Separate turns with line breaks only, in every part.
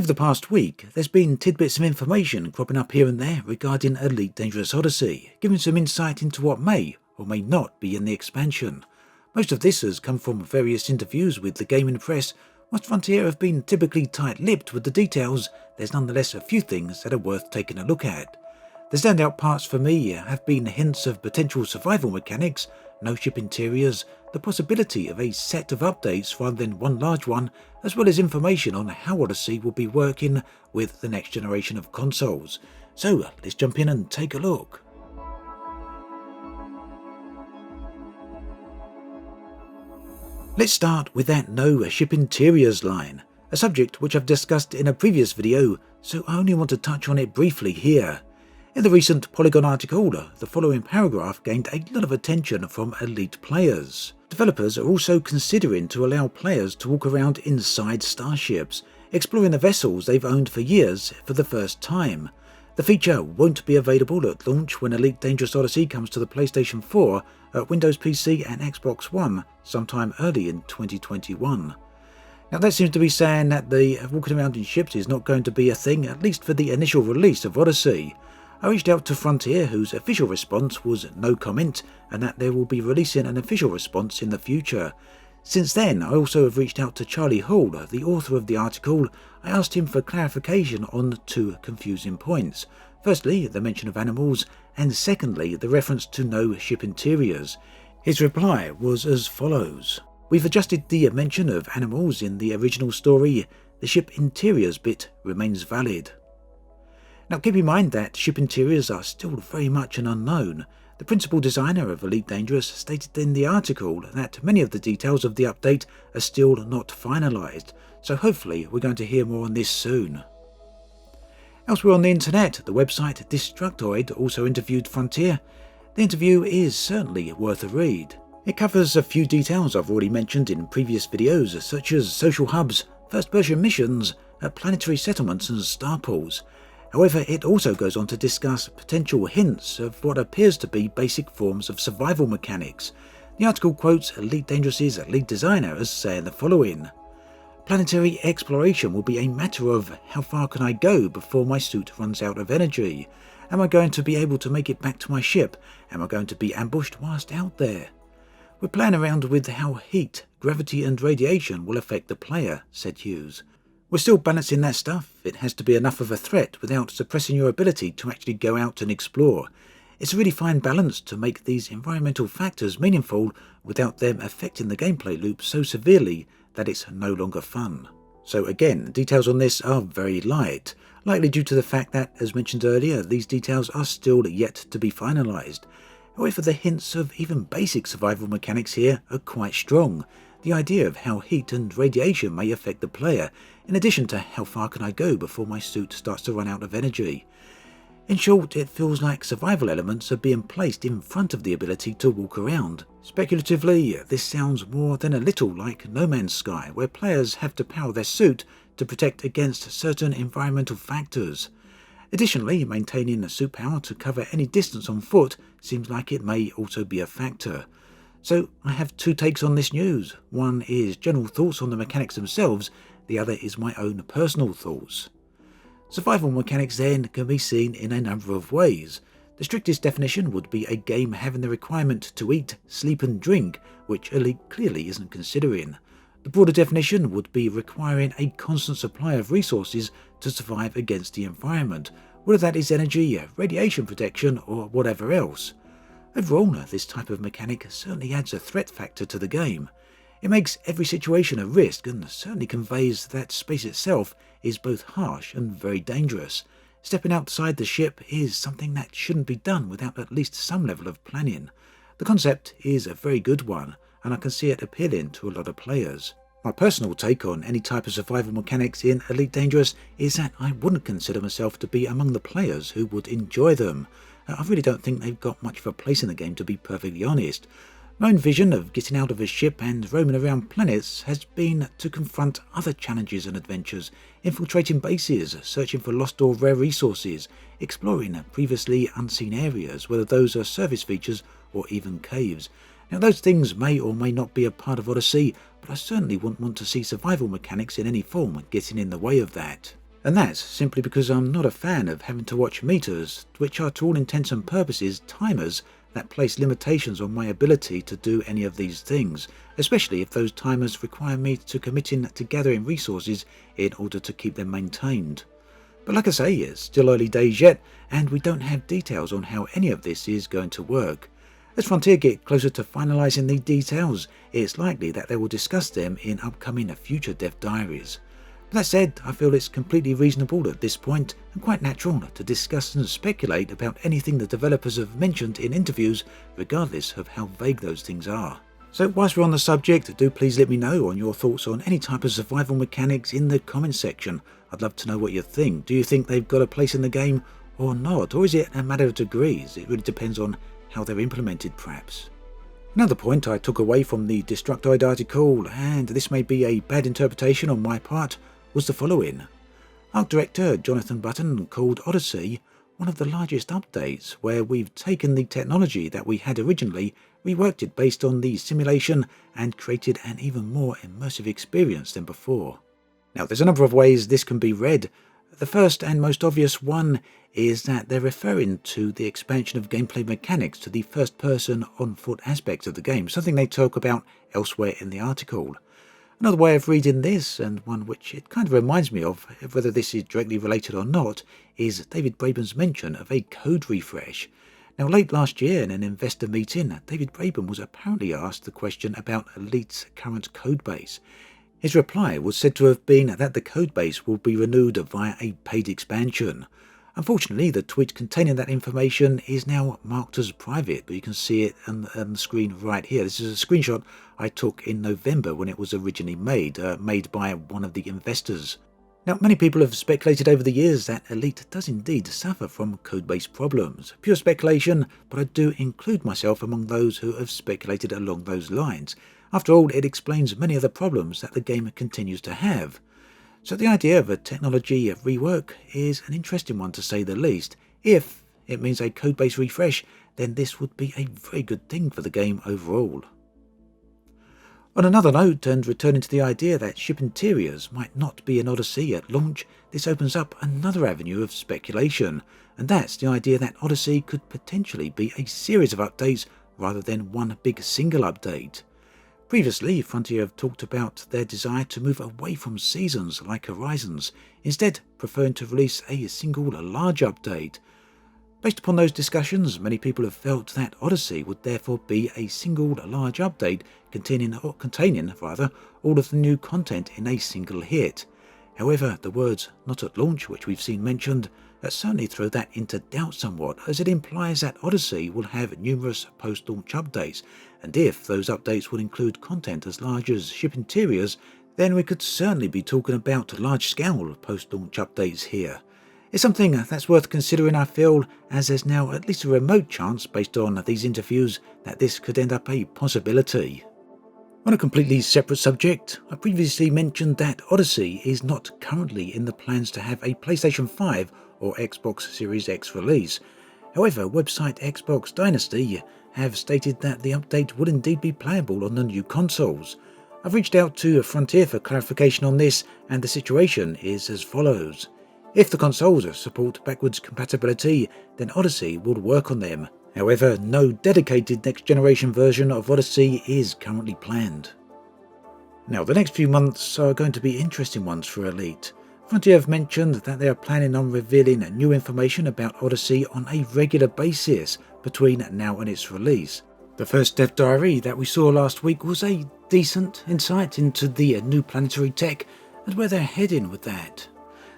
Over the past week, there's been tidbits of information cropping up here and there regarding Elite Dangerous Odyssey, giving some insight into what may or may not be in the expansion. Most of this has come from various interviews with the gaming press. Whilst Frontier have been typically tight-lipped with the details, there's nonetheless a few things that are worth taking a look at. The standout parts for me have been hints of potential survival mechanics, no ship interiors, the possibility of a set of updates rather than one large one, as well as information on how Odyssey will be working with the next generation of consoles. So let's jump in and take a look. Let's start with that no ship interiors line, a subject which I've discussed in a previous video, so I only want to touch on it briefly here. In the recent Polygon article, the following paragraph gained a lot of attention from elite players. Developers are also considering to allow players to walk around inside starships, exploring the vessels they've owned for years for the first time. The feature won't be available at launch when Elite Dangerous Odyssey comes to the PlayStation 4, Windows PC and Xbox One sometime early in 2021. Now that seems to be saying that the walking around in ships is not going to be a thing, at least for the initial release of Odyssey. I reached out to Frontier, whose official response was no comment, and that they will be releasing an official response in the future. Since then, I also have reached out to Charlie Hall, the author of the article. I asked him for clarification on two confusing points. Firstly, the mention of animals, and secondly, the reference to no ship interiors. His reply was as follows. We've adjusted the mention of animals in the original story. The ship interiors bit remains valid. Now keep in mind that ship interiors are still very much an unknown. The principal designer of Elite Dangerous stated in the article that many of the details of the update are still not finalised, so hopefully we're going to hear more on this soon. Elsewhere on the internet, the website Destructiod also interviewed Frontier. The interview is certainly worth a read. It covers a few details I've already mentioned in previous videos, such as social hubs, first person missions, planetary settlements and star pools. However, it also goes on to discuss potential hints of what appears to be basic forms of survival mechanics. The article quotes Elite Dangerous's lead designer as saying the following. Planetary exploration will be a matter of how far can I go before my suit runs out of energy? Am I going to be able to make it back to my ship? Am I going to be ambushed whilst out there? We're playing around with how heat, gravity and radiation will affect the player, said Hughes. We're still balancing that stuff. It has to be enough of a threat without suppressing your ability to actually go out and explore. It's a really fine balance to make these environmental factors meaningful without them affecting the gameplay loop so severely that it's no longer fun. So again, details on this are very light, likely due to the fact that, as mentioned earlier, these details are still yet to be finalised. However, the hints of even basic survival mechanics here are quite strong. The idea of how heat and radiation may affect the player, in addition to how far can I go before my suit starts to run out of energy. In short, it feels like survival elements are being placed in front of the ability to walk around. Speculatively, this sounds more than a little like No Man's Sky, where players have to power their suit to protect against certain environmental factors. Additionally, maintaining suit power to cover any distance on foot seems like it may also be a factor. So I have two takes on this news. One is general thoughts on the mechanics themselves, the other is my own personal thoughts. Survival mechanics then can be seen in a number of ways. The strictest definition would be a game having the requirement to eat, sleep and drink, which Elite clearly isn't considering. The broader definition would be requiring a constant supply of resources to survive against the environment, whether that is energy, radiation protection or whatever else. Overall, this type of mechanic certainly adds a threat factor to the game. It makes every situation a risk and certainly conveys that space itself is both harsh and very dangerous. Stepping outside the ship is something that shouldn't be done without at least some level of planning. The concept is a very good one, and I can see it appealing to a lot of players. My personal take on any type of survival mechanics in Elite Dangerous is that I wouldn't consider myself to be among the players who would enjoy them. I really don't think they've got much of a place in the game, to be perfectly honest. My own vision of getting out of a ship and roaming around planets has been to confront other challenges and adventures, infiltrating bases, searching for lost or rare resources, exploring previously unseen areas, whether those are service features or even caves. Now those things may or may not be a part of Odyssey, but I certainly wouldn't want to see survival mechanics in any form getting in the way of that. And that's simply because I'm not a fan of having to watch meters, which are to all intents and purposes timers that place limitations on my ability to do any of these things, especially if those timers require me to commit to gathering resources in order to keep them maintained. But like I say, it's still early days yet, and we don't have details on how any of this is going to work. As Frontier get closer to finalising the details, it's likely that they will discuss them in upcoming future dev diaries. That said, I feel it's completely reasonable at this point and quite natural to discuss and speculate about anything the developers have mentioned in interviews, regardless of how vague those things are. So whilst we're on the subject, do please let me know on your thoughts on any type of survival mechanics in the comments section. I'd love to know what you think. Do you think they've got a place in the game or not? Or is it a matter of degrees? It really depends on how they're implemented perhaps. Another point I took away from the Destructiod article, and this may be a bad interpretation on my part, was the following. Art director Jonathan Button called Odyssey one of the largest updates, where we've taken the technology that we had originally, reworked it based on the simulation, and created an even more immersive experience than before. Now there's a number of ways this can be read. The first and most obvious one is that they're referring to the expansion of gameplay mechanics to the first-person on-foot aspects of the game, something they talk about elsewhere in the article. Another way of reading this, and one which it kind of reminds me of, whether this is directly related or not, is David Braben's mention of a code refresh. Now late last year in an investor meeting, David Braben was apparently asked the question about Elite's current codebase. His reply was said to have been that the codebase will be renewed via a paid expansion. Unfortunately, the tweet containing that information is now marked as private, but you can see it on the screen right here. This is a screenshot I took in November when it was originally made by one of the investors. Now, many people have speculated over the years that Elite does indeed suffer from codebase problems. Pure speculation, but I do include myself among those who have speculated along those lines. After all, it explains many of the problems that the game continues to have. So the idea of a technology rework is an interesting one to say the least. If it means a codebase refresh, then this would be a very good thing for the game overall. On another note, and returning to the idea that ship interiors might not be in Odyssey at launch, this opens up another avenue of speculation, and that's the idea that Odyssey could potentially be a series of updates rather than one big single update. Previously, Frontier have talked about their desire to move away from seasons like Horizons, instead preferring to release a single large update. Based upon those discussions, many people have felt that Odyssey would therefore be a single large update containing all of the new content in a single hit. However, the words "not at launch," which we've seen mentioned, certainly throw that into doubt somewhat, as it implies that Odyssey will have numerous post-launch updates, and if those updates will include content as large as ship interiors, then we could certainly be talking about large-scale post-launch updates here. It's something that's worth considering, I feel, as there's now at least a remote chance, based on these interviews, that this could end up a possibility. On a completely separate subject, I previously mentioned that Odyssey is not currently in the plans to have a PlayStation 5 or Xbox Series X release. However, website Xbox Dynasty have stated that the update would indeed be playable on the new consoles. I've reached out to Frontier for clarification on this, and the situation is as follows. If the consoles support backwards compatibility, then Odyssey will work on them. However, no dedicated next-generation version of Odyssey is currently planned. Now, the next few months are going to be interesting ones for Elite. Frontier have mentioned that they are planning on revealing new information about Odyssey on a regular basis between now and its release. The first dev diary that we saw last week was a decent insight into the new planetary tech and where they're heading with that.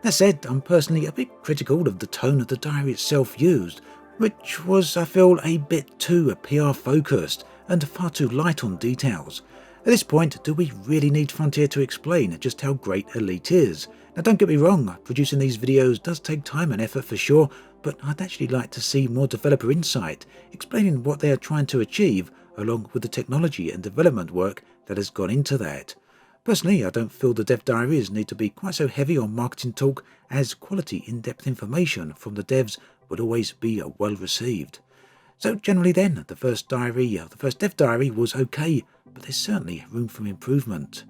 That said, I'm personally a bit critical of the tone of the diary itself used, which was, I feel, a bit too PR focused and far too light on details. At this point, do we really need Frontier to explain just how great Elite is? Now don't get me wrong, producing these videos does take time and effort for sure, but I'd actually like to see more developer insight, explaining what they are trying to achieve, along with the technology and development work that has gone into that. Personally, I don't feel the dev diaries need to be quite so heavy on marketing talk, as quality in-depth information from the devs would always be well received. So generally then, the first dev diary was okay, but there's certainly room for improvement.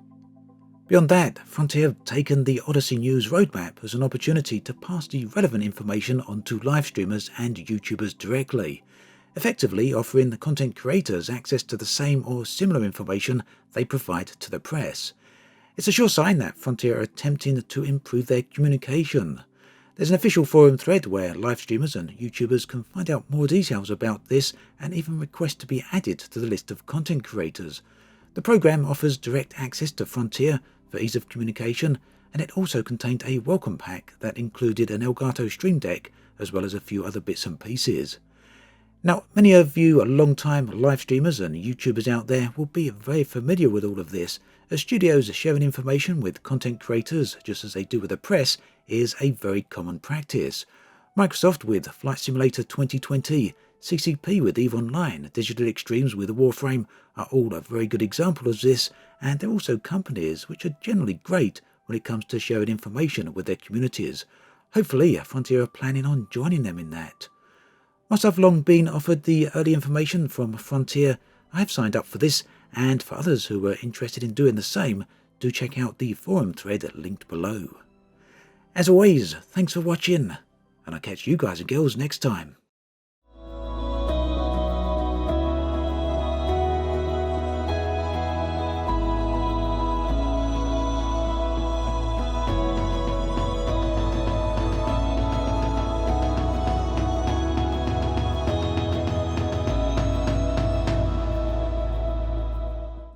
Beyond that, Frontier have taken the Odyssey News roadmap as an opportunity to pass the relevant information onto live streamers and YouTubers directly, effectively offering the content creators access to the same or similar information they provide to the press. It's a sure sign that Frontier are attempting to improve their communication. There's an official forum thread where live streamers and YouTubers can find out more details about this and even request to be added to the list of content creators. The program offers direct access to Frontier for ease of communication, and it also contained a welcome pack that included an Elgato Stream Deck as well as a few other bits and pieces. Now, many of you long-time live streamers and YouTubers out there will be very familiar with all of this, as studios sharing information with content creators, just as they do with the press, is a very common practice. Microsoft with Flight Simulator 2020, CCP with EVE Online, Digital Extremes with Warframe are all a very good example of this, and they're also companies which are generally great when it comes to sharing information with their communities. Hopefully, Frontier are planning on joining them in that. Whilst I've long been offered the early information from Frontier, I have signed up for this, and for others who are interested in doing the same, do check out the forum thread linked below. As always, thanks for watching, and I'll catch you guys and girls next time.